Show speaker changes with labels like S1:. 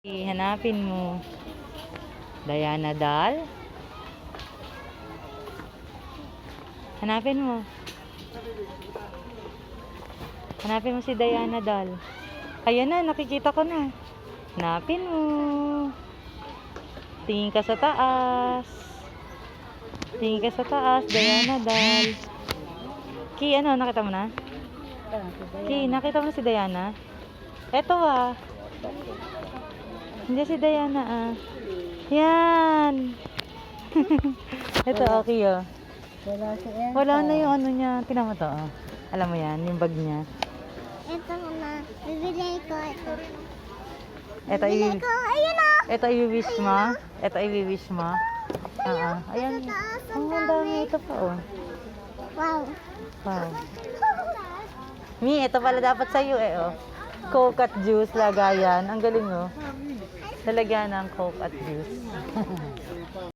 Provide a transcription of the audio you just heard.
S1: Hanapin mo. Diana Doll. Hanapin mo. Hanapin mo si Diana Doll. Ayan na, nakikita ko na. Hanapin mo. Tingin ka sa taas. Tingin ka sa taas, Diana Doll. Ki, ano, nakita mo na? Ki, nakita mo na si Diana? Eto ah. Hindi si Diana ah. Yan. Ito okay oh. Wala na yung ano niya. Tingnan mo to oh. Alam mo yan, yung bag niya.
S2: Ito na. Bibili ko ito.
S1: Ito
S2: Bibili ko. Ayun na.
S1: Ito i-wish mo. Ito i-wish mo. Oo. Ayan. Ang dami ito pa oh.
S2: Wow.
S1: Wow. Mi, ito pala dapat sa'yo eh oh. Coke at juice lagayan. Ang galing oh. Lalagyan ng Coke at juice.